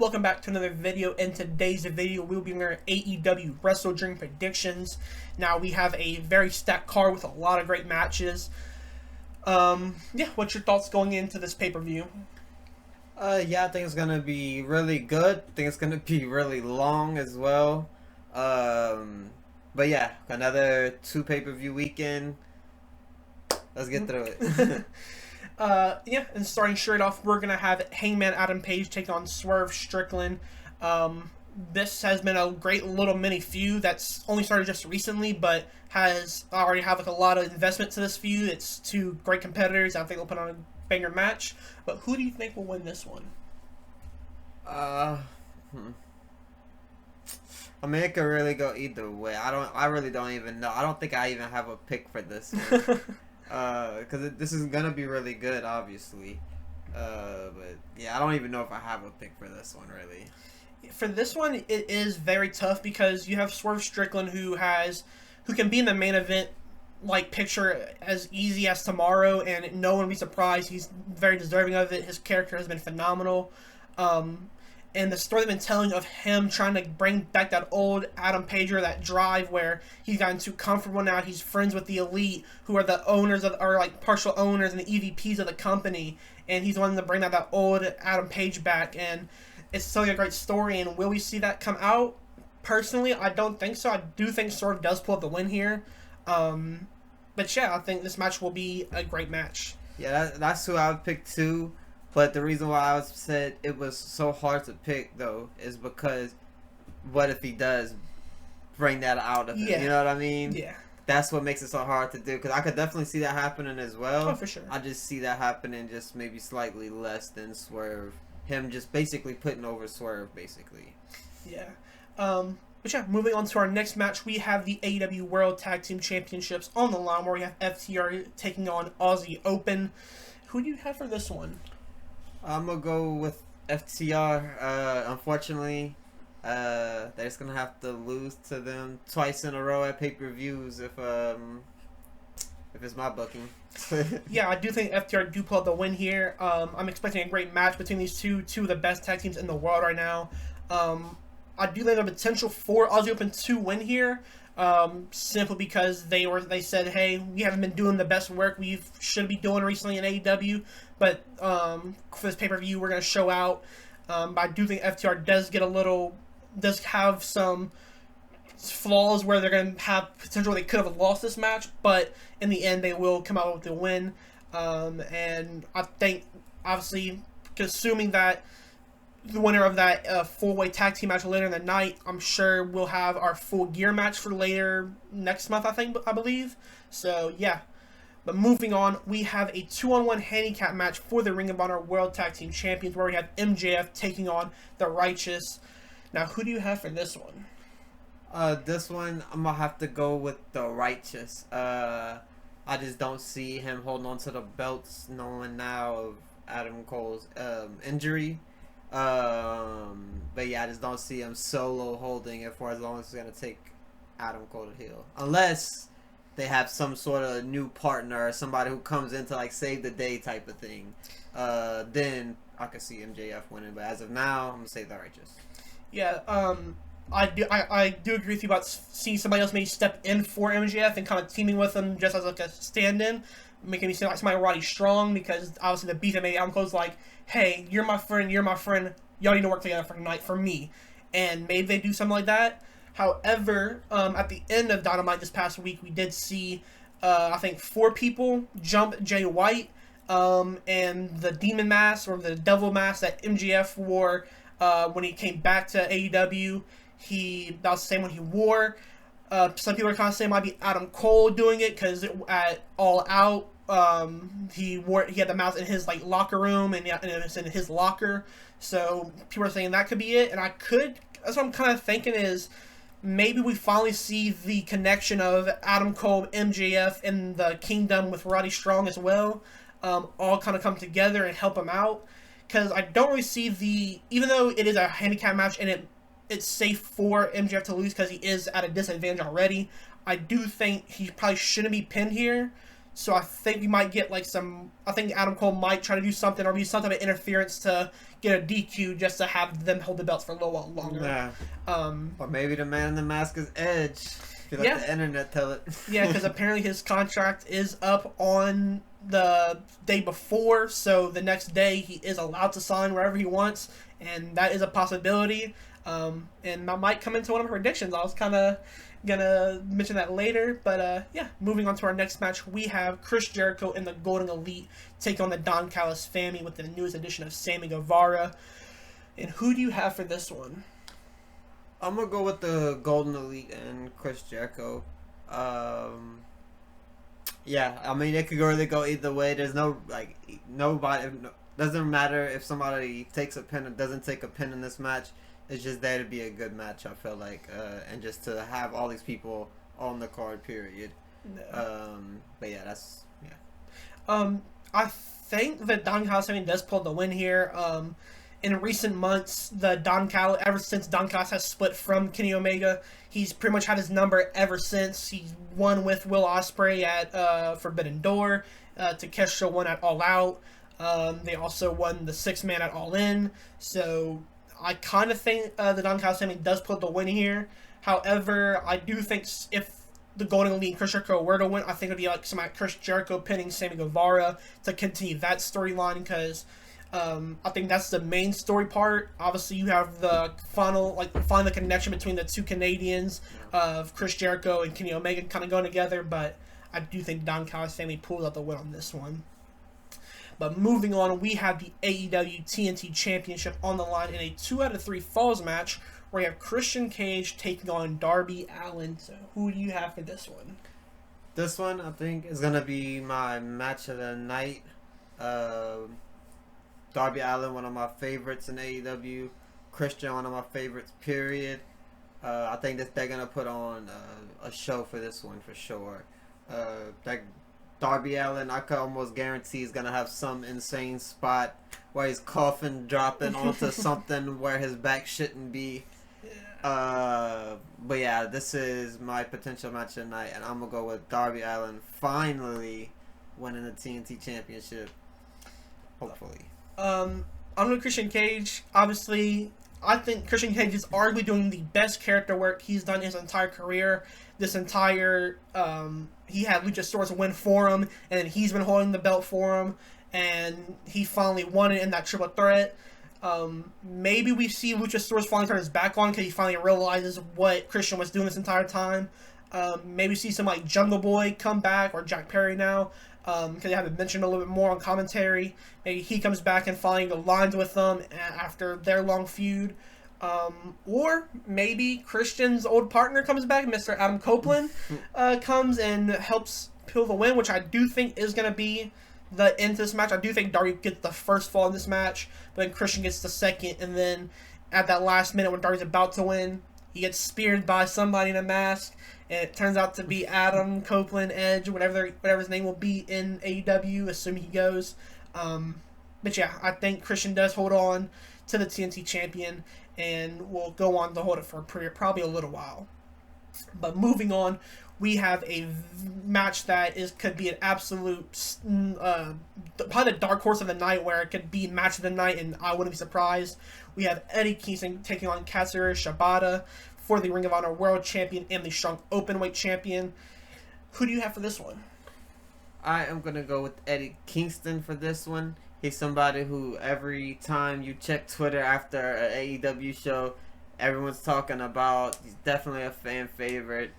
Welcome back to another video. In today's video, we'll be doing our AEW WrestleDream predictions. Now, we have a very stacked card with a lot of great matches. What's your thoughts going into this pay-per-view? I think it's gonna be really good. I think it's gonna be really long as well. But yeah, another 2 pay-per-view weekend. Let's get through it. And starting straight off, we're gonna have Hangman Adam Page take on Swerve Strickland. This has been a great little mini feud that's only started just recently, but has already have a lot of investment to this feud. It's 2 great competitors. I think they'll put on a banger match. But who do you think will win this one? I mean, it could really go either way. I really don't even know. I don't think I even have a pick for this one. Because this is gonna be really good, obviously. But yeah, I don't even know if I have a pick for this one, really. For this one, it is very tough because you have Swerve Strickland who can be in the main event picture as easy as tomorrow, and no one will be surprised. He's very deserving of it. His character has been phenomenal. And the story they've been telling of him trying to bring back that old Adam Page, that drive where he's gotten too comfortable now. He's friends with the Elite, who are the owners partial owners and the EVPs of the company, and he's wanting to bring that old Adam Page back. And it's telling a great story. And will we see that come out? Personally, I don't think so. I do think Swerve does pull up the win here. But yeah, I think this match will be a great match. Yeah, that's who I would pick too. But the reason why I said it was so hard to pick, though, is because what if he does bring that out of him? Yeah. You know what I mean? Yeah. That's what makes it so hard to do. Because I could definitely see that happening as well. Oh, for sure. I just see that happening just maybe slightly less than Swerve. Him just basically putting over Swerve, basically. Yeah. But yeah, moving on to our next match, we have the AEW World Tag Team Championships on the line, where we have FTR taking on Aussie Open. Who do you have for this one? I'm going to go with FTR. Unfortunately, they're just going to have to lose to them twice in a row at pay-per-views if it's my booking. Yeah, I do think FTR do pull out the win here. I'm expecting a great match between these two of the best tag teams in the world right now. I do think the potential for Aussie Open to win here, simply because they said, hey, we haven't been doing the best work we should be doing recently in AEW, but for this pay-per-view we're going to show out. But I do think FTR does have some flaws where they're going to have potential they could have lost this match, but in the end they will come out with the win. And I think, obviously, assuming that the winner of that 4-way tag team match later in the night, I'm sure we'll have our full gear match for later next month, I believe. So, yeah. But moving on, we have a 2-on-1 handicap match for the Ring of Honor World Tag Team Champions, where we have MJF taking on The Righteous. Now, who do you have for this one? This one, I'm going to have to go with The Righteous. I just don't see him holding on to the belts, knowing now of Adam Cole's injury. But yeah, I just don't see him solo holding it for as long as it's going to take Adam Cole to heel. Unless they have some sort of new partner or somebody who comes in to save the day type of thing. Then I could see MJF winning. But as of now, I'm going to say The Righteous. Yeah, I do agree with you about seeing somebody else maybe step in for MJF and kind of teaming with him just as a stand-in, making me seem like somebody Roddy Strong, because obviously the beef that made Adam Cole's like, hey, you're my friend, y'all need to work together for tonight for me. And maybe they do something like that. However, at the end of Dynamite this past week, we did see, I think, 4 people jump Jay White, and the demon mask or the devil mask that MJF wore when he came back to AEW. That was the same one he wore. Some people are kind of saying it might be Adam Cole doing it, because at All Out, he had the mask in his locker room, and it was in his locker. So people are saying that could be it, and that's what I'm kind of thinking is maybe we finally see the connection of Adam Cole, MJF, and the Kingdom with Roddy Strong as well, all kind of come together and help him out. Because I don't really see even though it is a handicap match and it's safe for MJF to lose because he is at a disadvantage already, I do think he probably shouldn't be pinned here. So I think we might get like some. I think Adam Cole might try to do something or be some type of interference to get a DQ just to have them hold the belts for a little while longer. Nah. Or maybe the man in the mask is Edge. If you let the internet tell it. Yeah, because apparently his contract is up on the day before, so the next day he is allowed to sign wherever he wants, and that is a possibility. And that might come into one of my predictions. I was kind of gonna mention that later, but yeah, moving on to our next match, we have Chris Jericho and the Golden Elite take on the Don Callis family with the newest addition of Sammy Guevara. And who do you have for this one? I'm gonna go with the Golden Elite and Chris Jericho. Yeah, I mean it could really go either way. There's no nobody. Doesn't matter if somebody takes a pin or doesn't take a pin in this match. It's just there to be a good match, I feel like, and just to have all these people on the card, period. No. But yeah, that's I think that Don Callis does pull the win here. In recent months, ever since Don Callis has split from Kenny Omega, he's pretty much had his number ever since. He's won with Will Ospreay at Forbidden Door. Takeshita won at All Out. They also won the 6-man at All In. So I kind of think the Don Callis family does put the win here. However, I do think if the Golden Elite and Chris Jericho were to win, I think it would be like Chris Jericho pinning Sammy Guevara to continue that storyline, because I think that's the main story part. Obviously, you have the find the connection between the two Canadians of Chris Jericho and Kenny Omega kind of going together, but I do think Don Callis family pulled out the win on this one. But moving on, we have the AEW TNT Championship on the line in a 2 out of 3 falls match where you have Christian Cage taking on Darby Allin. So who do you have for this one? This one, I think, is going to be my match of the night. Darby Allin, one of my favorites in AEW. Christian, one of my favorites, period. I think that they're going to put on a show for this one for sure. Darby Allin, I could almost guarantee he's going to have some insane spot where he's coughing, dropping onto something where his back shouldn't be. But yeah, this is my potential match of the night, and I'm going to go with Darby Allin finally winning the TNT Championship. Hopefully. I'm with Christian Cage. Obviously, I think Christian Cage is arguably doing the best character work he's done his entire career. This entire, he had Luchasaurus win for him, and then he's been holding the belt for him, and he finally won it in that triple threat. Maybe we see Luchasaurus finally turn his back on because he finally realizes what Christian was doing this entire time. Maybe see some like Jungle Boy come back, or Jack Perry now, because they haven't mentioned a little bit more on commentary. Maybe he comes back and finally aligns with them after their long feud. Or maybe Christian's old partner comes back, Mr. Adam Copeland, comes and helps pull the win, which I do think is going to be the end to this match. I do think Darby gets the first fall in this match, but then Christian gets the second, and then at that last minute when Darby's about to win, he gets speared by somebody in a mask, and it turns out to be Adam Copeland, Edge, whatever his name will be in AEW, assuming he goes. But yeah, I think Christian does hold on to the TNT champion, and will go on to hold it for probably a little while. But moving on, we have a match that could be an absolute, probably the dark horse of the night, where it could be match of the night, and I wouldn't be surprised. We have Eddie Kingston taking on Katsuyori Shibata for the Ring of Honor World Champion and the Strong Openweight Champion. Who do you have for this one? I am going to go with Eddie Kingston for this one. He's somebody who every time you check Twitter after an AEW show, everyone's talking about. He's definitely a fan favorite.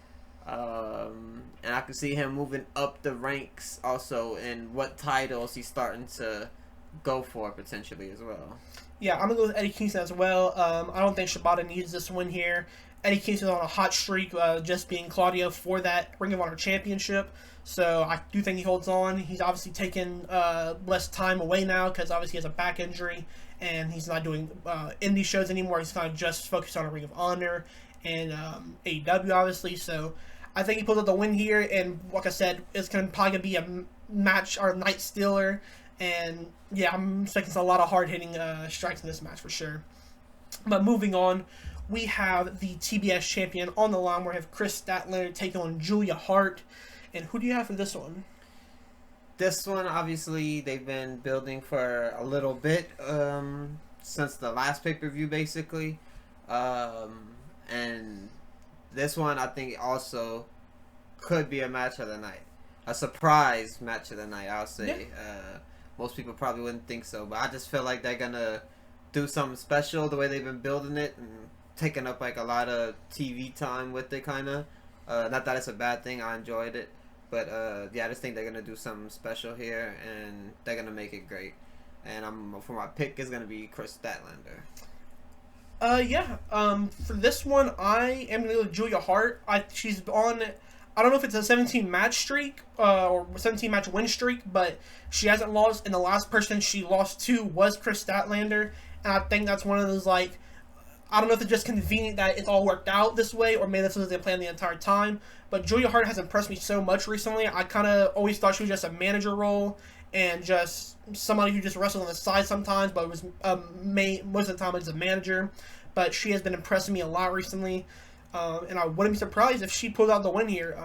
And I can see him moving up the ranks also in what titles he's starting to go for potentially as well. Yeah, I'm going to go with Eddie Kingston as well. I don't think Shibata needs this win here. Eddie Kingston's on a hot streak, just being Claudio for that Ring of Honor Championship. So I do think he holds on. He's obviously taken less time away now because obviously he has a back injury, and he's not doing indie shows anymore. He's kind of just focused on a Ring of Honor and AEW, obviously. So I think he pulled out the win here, and like I said, it's probably going to be a match or a night stealer. And yeah, I'm expecting a lot of hard-hitting strikes in this match for sure. But moving on, we have the TBS champion on the line. We have Chris Statlander taking on Julia Hart. And who do you have for this one? This one, obviously, they've been building for a little bit since the last pay-per-view, basically. And this one, I think, also could be a match of the night. A surprise match of the night, I'll say. Yeah. Most people probably wouldn't think so, but I just feel like they're going to do something special the way they've been building it and taking up like a lot of TV time with it, kind of. Not that it's a bad thing. I enjoyed it. But yeah, I just think they're gonna do something special here, and they're gonna make it great. And for my pick is gonna be Chris Statlander. Yeah. For this one, I am gonna go with Julia Hart. She's on. I don't know if it's a 17 match streak or 17 match win streak, but she hasn't lost. And the last person she lost to was Chris Statlander, and I think that's one of those like. I don't know if it's just convenient that it's all worked out this way, or maybe this was their plan the entire time. But Julia Hart has impressed me so much recently. I kind of always thought she was just a manager role and just somebody who just wrestled on the side sometimes, but was most of the time as a manager. But she has been impressing me a lot recently, and I wouldn't be surprised if she pulled out the win here.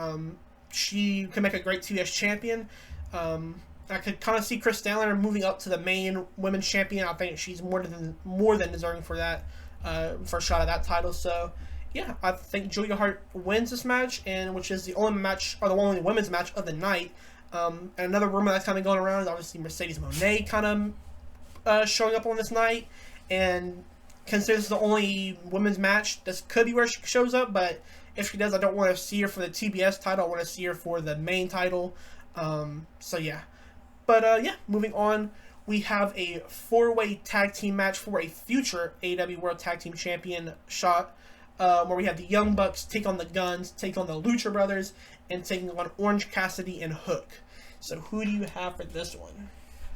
She could make a great TBS champion. I could kind of see Chris Statlander moving up to the main women's champion. I think she's more than deserving for that. For a shot at that title. So yeah, I think Julia Hart wins this match, and which is the only match or the only women's match of the night. And another rumor that's kind of going around is obviously Mercedes Moné kind of showing up on this night, and considering this is the only women's match, this could be where she shows up. But if she does, I don't want to see her for the TBS title. I want to see her for the main title. So yeah, but yeah, moving on. We have a 4-way tag team match for a future AEW World Tag Team Champion shot, where we have the Young Bucks take on the Guns, take on the Lucha Brothers, and taking on Orange Cassidy and Hook. So who do you have for this one?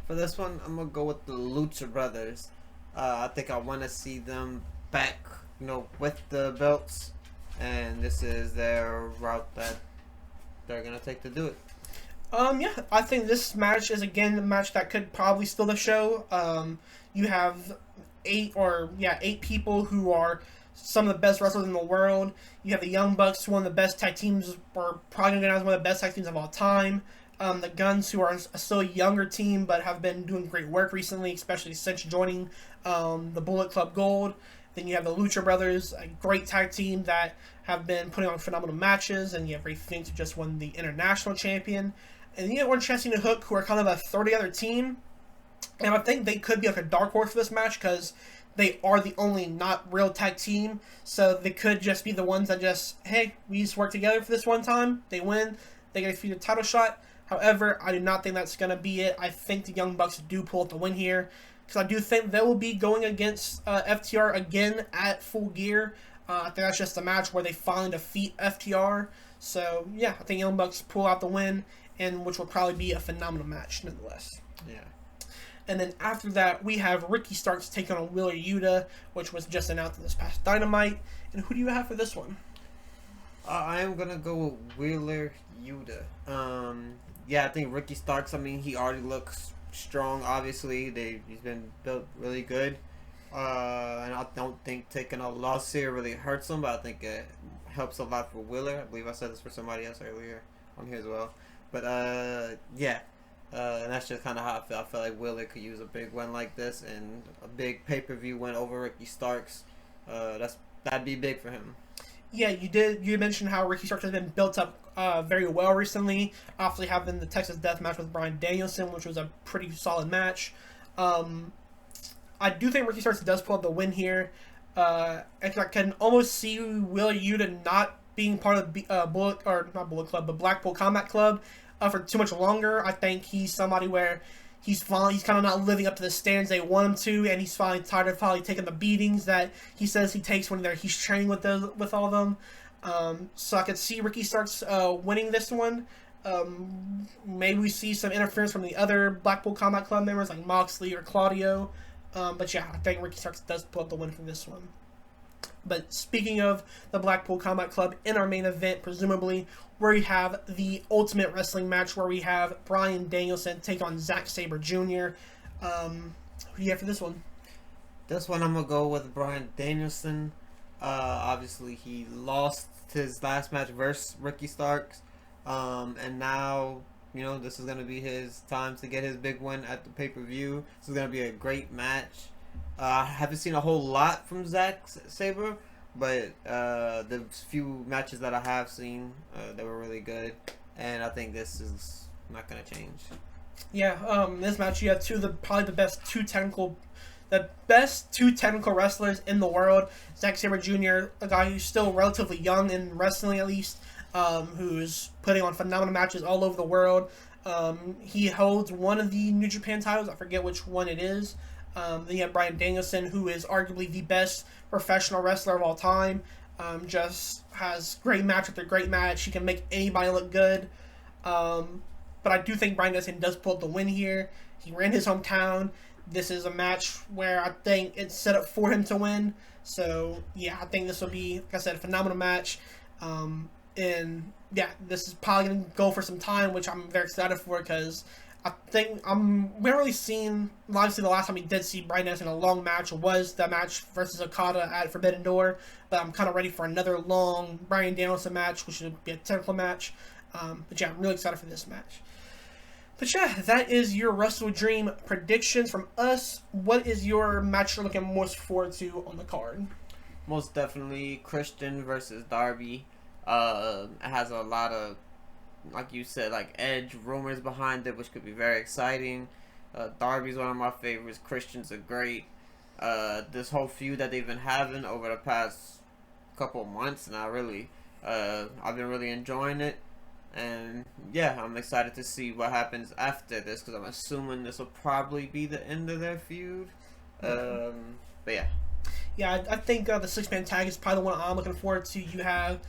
For this one, I'm going to go with the Lucha Brothers. I think I want to see them back, with the belts, and this is their route that they're going to take to do it. Yeah, I think this match is again the match that could probably steal the show. You have eight people who are some of the best wrestlers in the world. You have the Young Bucks, one of the best tag teams, or probably going to be one of the best tag teams of all time. The Guns, who are a still younger team, but have been doing great work recently, especially since joining the Bullet Club Gold. Then you have the Lucha Brothers, a great tag team that have been putting on phenomenal matches, and you have Ray Phoenix, who just won the International Champion. And then you have Orange Cassidy and Hook, who are kind of a 30-other team. And I think they could be like a dark horse for this match because they are the only not real tag team. So they could just be the ones that just, hey, we just work together for this one time. They win. They get a future title shot. However, I do not think that's going to be it. I think the Young Bucks do pull out the win here because I do think they will be going against FTR again at Full Gear. I think that's just a match where they finally defeat FTR. So, yeah, I think Young Bucks pull out the win, and which will probably be a phenomenal match nonetheless. Yeah. And then after that, we have Ricky Starks taking on Wheeler Yuta, which was just announced in this past Dynamite. And who do you have for this one? I am going to go with Wheeler Yuta. Yeah, I think Ricky Starks, he already looks strong, obviously. He's been built really good. And I don't think taking a loss here really hurts him, but I think it helps a lot for Wheeler. I believe I said this for somebody else earlier on here as well. But, yeah. And that's just kind of how I feel. I feel like Wheeler could use a big win like this, and a big pay-per-view win over Ricky Starks. That'd be big for him. Yeah, you did. You mentioned how Ricky Starks has been built up very well recently, after having the Texas Death match with Bryan Danielson, which was a pretty solid match. I do think Ricky Starks does pull out the win here. I can almost see Wheeler Yuta not being part of the Blackpool Combat Club for too much longer. I think he's somebody where he's kind of not living up to the standards they want him to, and he's finally tired of probably taking the beatings that he says he takes when he's training with all of them. So I could see Ricky Starks winning this one. Maybe we see some interference from the other Blackpool Combat Club members like Moxley or Claudio. But yeah, I think Ricky Starks does pull up the win for this one. But speaking of the Blackpool Combat Club, in our main event, presumably, where we have the Ultimate Wrestling match, where we have Bryan Danielson take on Zack Sabre Jr. Who do you have for this one? This one I'm going to go with Bryan Danielson. Obviously, he lost his last match versus Ricky Starks. And now you know, this is going to be his time to get his big win at the pay-per-view. This is going to be a great match. I haven't seen a whole lot from Zack Sabre, but the few matches that I have seen, they were really good. And I think this is not going to change. Yeah, this match you have probably the best two technical wrestlers in the world. Zack Sabre Jr., a guy who's still relatively young in wrestling at least, who's putting on phenomenal matches all over the world. He holds one of the New Japan titles. I forget which one it is. Then you have Bryan Danielson, who is arguably the best professional wrestler of all time. Just has great match after great match. He can make anybody look good. But I do think Bryan Danielson does pull the win here. He ran his hometown. This is a match where I think it's set up for him to win. So, yeah, I think this will be, like I said, a phenomenal match. And, yeah, this is probably going to go for some time, which I'm very excited for because I think we haven't really seen, obviously the last time we did see Bryan Danielson in a long match was the match versus Okada at Forbidden Door. But I'm kind of ready for another long Bryan Danielson match, which should be a technical match. But, yeah, I'm really excited for this match. But yeah, that is your WrestleDream predictions from us. What is your match you're looking most forward to on the card? Most definitely Christian versus Darby. It has a lot of, like you said, like edge rumors behind it, which could be very exciting. Darby's one of my favorites. Christian's a great. This whole feud that they've been having over the past couple months now, really. I've been really enjoying it. And yeah, I'm excited to see what happens after this because I'm assuming this will probably be the end of their feud. But yeah. Yeah, I think the six-man tag is probably the one I'm looking forward to. You have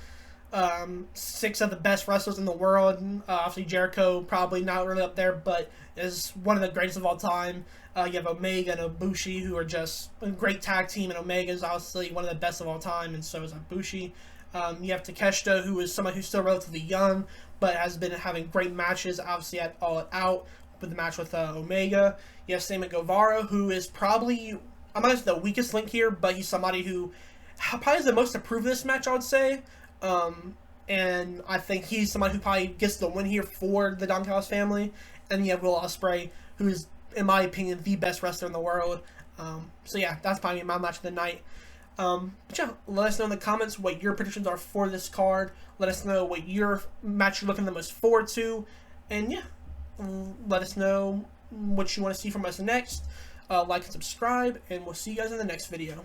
6 of the best wrestlers in the world. Obviously, Jericho probably not really up there, but is one of the greatest of all time. You have Omega and Ibushi, who are just a great tag team, and Omega is obviously one of the best of all time, and so is Ibushi. You have Takeshita, who is someone who's still relatively young, but has been having great matches, obviously at All Out, with the match with Omega. You have Sammy Guevara, who is probably, I'm not the weakest link here, but he's somebody who probably is the most approved of this match, I would say. And I think he's somebody who probably gets the win here for the Don Callis family. And you have Will Ospreay, who is, in my opinion, the best wrestler in the world. So yeah, that's probably my match of the night. But yeah, let us know in the comments what your predictions are for this card. Let us know what your match you're looking the most forward to. And yeah, let us know what you want to see from us next. Like and subscribe, and we'll see you guys in the next video.